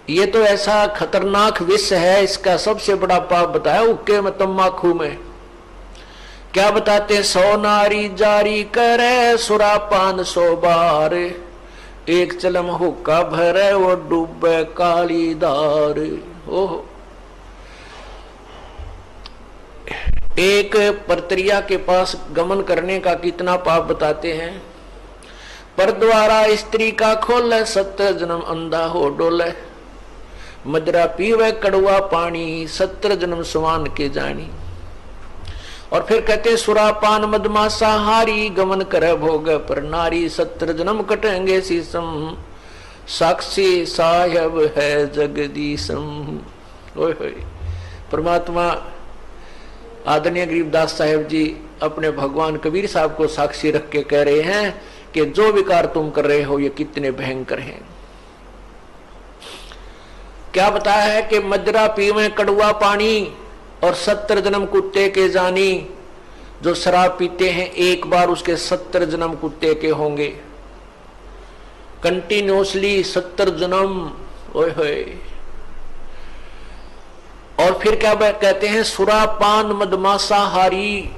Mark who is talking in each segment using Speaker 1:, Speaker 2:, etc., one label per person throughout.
Speaker 1: ये तो ऐसा खतरनाक विष है, इसका सबसे बड़ा पाप बताया हुक्के में, तम्बाकू में। क्या बताते हैं? 100 नारी जारी करे सुरापान 100 बार, एक चलम हुक्का भरे वो डूबे काली धार। ओहो, एक परत्रिया के पास गमन करने का कितना पाप बताते हैं। पर द्वारा स्त्री का खोले 70 जन्म अंधा हो डोले, मदरा पीवे कड़वा पानी 70 जन्म समान के जानी। और फिर कहते सुरापान मदमासा हारी, गमन करे भोग पर नारी 70 जन्म कटेंगे शीसम, साक्षी साहेब है जगदीशम। ओए होए, परमात्मा आदरणीय गरीबदास साहेब जी अपने भगवान कबीर साहब को साक्षी रख के कह रहे हैं कि जो विकार तुम कर रहे हो ये कितने भयंकर हैं। क्या बताया है कि मदरा पीवे कड़वा पानी और 70 जन्म कुत्ते के जानी। जो शराब पीते हैं एक बार उसके 70 जन्म कुत्ते के होंगे, कंटिन्यूसली 70 जन्म। ओए होए, और फिर क्या कहते हैं? सुरापान मदमासा हारी।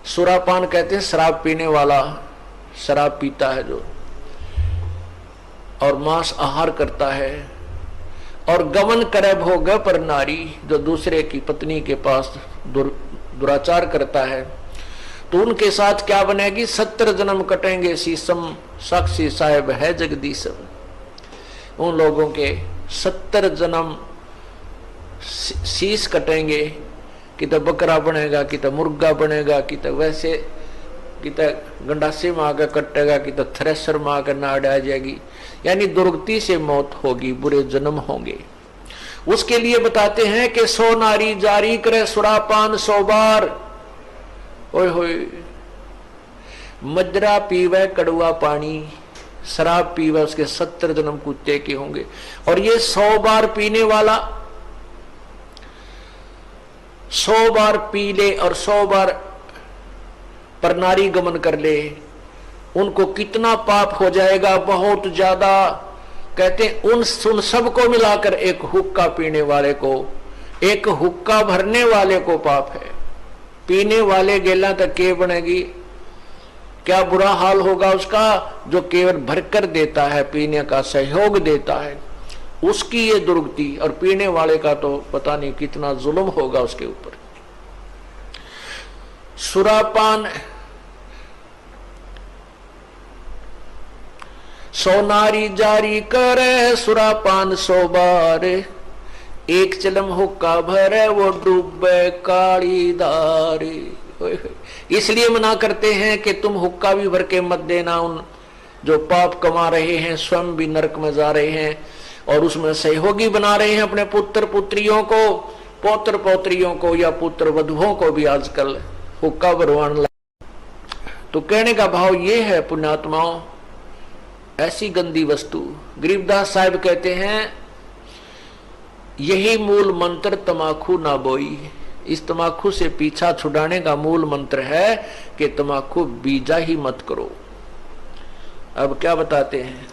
Speaker 1: सुरापान कहते हैं शराब पीने वाला, शराब पीता है जो, और मांस आहार करता है। और गमन करे भोग पर नारी, जो दूसरे की पत्नी के पास दुराचार करता है, तो उनके साथ क्या बनेगी? 70 जन्म कटेंगे शीसम, साक्षी साहेब है जगदीशम। उन लोगों के 70 जन्म शीश कटेंगे, कि तो बकरा बनेगा, कि तो मुर्गा बनेगा, कि तो वैसे, कि तो गंडासी में आकर कटेगा, कि तो थ्रेसर में आकर नाड़ आ जाएगी। यानी दुर्गति से मौत होगी, बुरे जन्म होंगे। उसके लिए बताते हैं कि 100 नारी जारी करे सुरापान 100 बार। ओए होए, मदरा पीवे कड़वा पानी, शराब पीवे उसके 70 जन्म कुत्ते के होंगे। और ये 100 बार पीने वाला 100 बार पी ले और 100 बार पर नारी गमन कर ले, उनको कितना पाप हो जाएगा? बहुत ज्यादा। कहते उन सबको मिलाकर एक हुक्का पीने वाले को, एक हुक्का भरने वाले को पाप है। पीने वाले गेला तक के बनेगी, क्या बुरा हाल होगा उसका जो केवल भरकर देता है, पीने का सहयोग देता है, उसकी ये दुर्गति। और पीने वाले का तो पता नहीं कितना जुल्म होगा उसके ऊपर। सुरापान 100 नारी जारी करे सुरापान 100 बार, एक चलम हुक्का भरे वो डूबे काली धार। इसलिए मना करते हैं कि तुम हुक्का भी भर के मत देना। उन जो पाप कमा रहे हैं स्वयं भी नरक में जा रहे हैं, और उसमें सहयोगी बना रहे हैं अपने पुत्र पुत्रियों को, पौत्र पौत्रियों को, या पुत्र वधुओं को भी आजकल हुक्का भरवाने लगे। तो कहने का भाव ये है पुण्यात्माओं, ऐसी गंदी वस्तु। गरीबदास साहब कहते हैं यही मूल मंत्र तमाकू ना बोई। इस तमाकू से पीछा छुड़ाने का मूल मंत्र है कि तमाकू बीजा ही मत करो। अब क्या बताते हैं?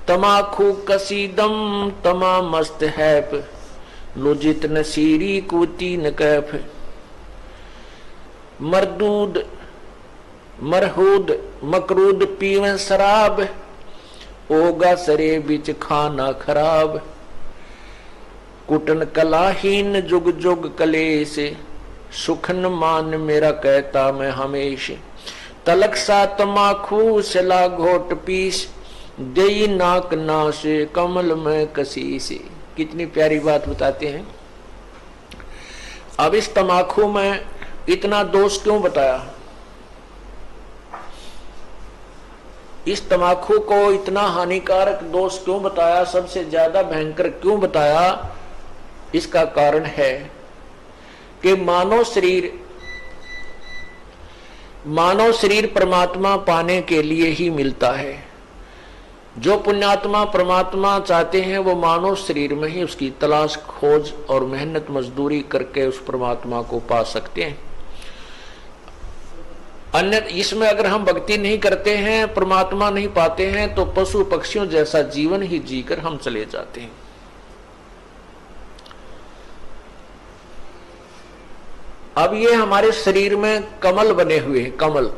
Speaker 1: तमाकू कसीदम तमा मस्त है, लुजित नसीरी कुती न कैफ, मरदूद मरहूद मकरूद पीवे शराब, ओगा सरे बिच खाना खराब, कुटन कलाहीन जुग जुग कलेश, सुखन मान मेरा कहता मैं हमेश, तलक सा तमाखू सला घोट पीस, देई नाक नाश कमल में कसीस। कितनी प्यारी बात बताते हैं। अब इस तमाखू में इतना दोष क्यों बताया? इस तमाकू को इतना हानिकारक दोष क्यों बताया? सबसे ज्यादा भयंकर क्यों बताया? इसका कारण है कि मानव शरीर परमात्मा पाने के लिए ही मिलता है। जो पुण्यात्मा परमात्मा चाहते हैं वो मानव शरीर में ही उसकी तलाश खोज और मेहनत मजदूरी करके उस परमात्मा को पा सकते हैं। अन्य इसमें अगर हम भक्ति नहीं करते हैं, परमात्मा नहीं पाते हैं, तो पशु पक्षियों जैसा जीवन ही जीकर हम चले जाते हैं। अब ये हमारे शरीर में कमल बने हुए हैं, कमल,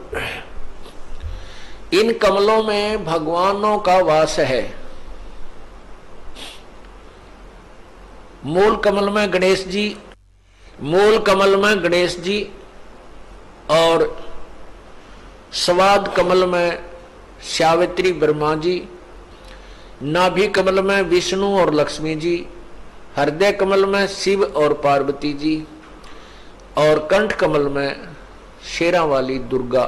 Speaker 1: इन कमलों में भगवानों का वास है। मूल कमल में गणेश जी, मूल कमल में गणेश जी, और स्वाद कमल में सावित्री ब्रह्मा जी, नाभि कमल में विष्णु और लक्ष्मी जी, हृदय कमल में शिव और पार्वती जी, और कंठ कमल में शेरा वाली दुर्गा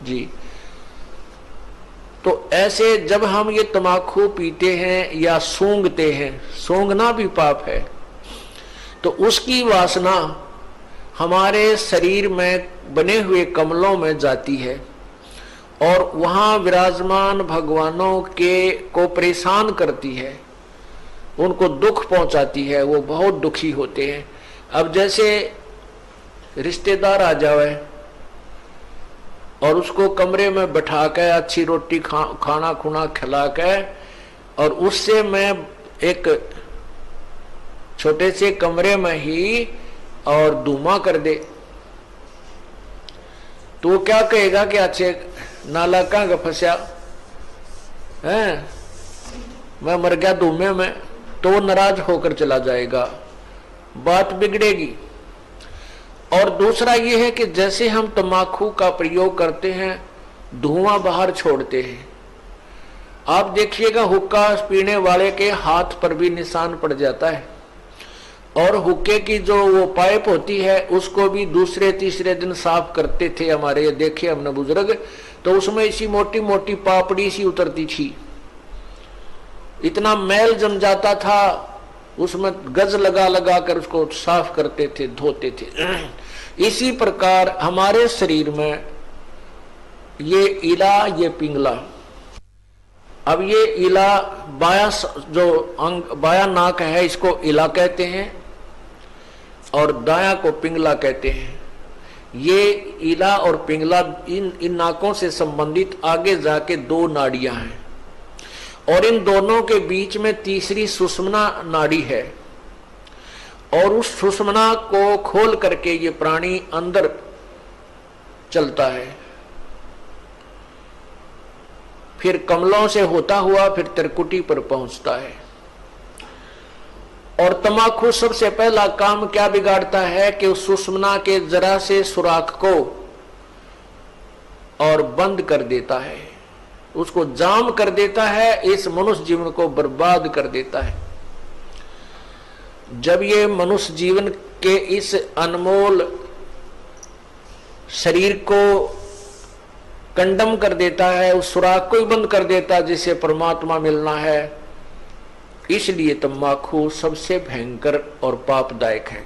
Speaker 1: जी। तो ऐसे जब हम ये तमाकू पीते हैं या सूंघते हैं, सूंघना भी पाप है, तो उसकी वासना हमारे शरीर में बने हुए कमलों में जाती है और वहां विराजमान भगवानों के को परेशान करती है, उनको दुख पहुंचाती है, वो बहुत दुखी होते हैं। अब जैसे रिश्तेदार आ जावे और उसको कमरे में बैठा के अच्छी रोटी खाना खुना खिला के, और उससे मैं एक छोटे से कमरे में ही और धुआं कर दे, तो वो क्या कहेगा कि अच्छे नाला कहाँ फंसा है, मैं मर गया धुएं में, तो वो नाराज होकर चला जाएगा, बात बिगड़ेगी। और दूसरा ये है कि जैसे हम तम्बाकू का प्रयोग करते हैं, धुआं बाहर छोड़ते हैं, आप देखिएगा हुक्का पीने वाले के हाथ पर भी निशान पड़ जाता है, और हुक्के की जो वो पाइप होती है उसको भी दूसरे तीसरे दिन साफ करते थे हमारे, देखे हमने बुजुर्ग, तो उसमें इसी मोटी मोटी पापड़ी सी उतरती थी, इतना मैल जम जाता था, उसमें गज लगा लगा कर उसको साफ करते थे, धोते थे। इसी प्रकार हमारे शरीर में ये इला, ये पिंगला, अब ये इला बाया जो अंग बाया नाक है इसको इला कहते हैं और दाया को पिंगला कहते हैं। ये इला और पिंगला इन नाकों से संबंधित आगे जाके दो नाड़ियां हैं और इन दोनों के बीच में तीसरी सुषुम्ना नाड़ी है, और उस सुषुम्ना को खोल करके ये प्राणी अंदर चलता है, फिर कमलों से होता हुआ फिर त्रिकुटी पर पहुंचता है। और तमाकू सबसे पहला काम क्या बिगाड़ता है कि उस सुषुम्ना के जरा से सुराख को और बंद कर देता है, उसको जाम कर देता है, इस मनुष्य जीवन को बर्बाद कर देता है। जब ये मनुष्य जीवन के इस अनमोल शरीर को कंडम कर देता है, उस सुराख को ही बंद कर देता है जिसे परमात्मा मिलना है, इसलिए तम्बाकू सबसे भयंकर और पापदायक है।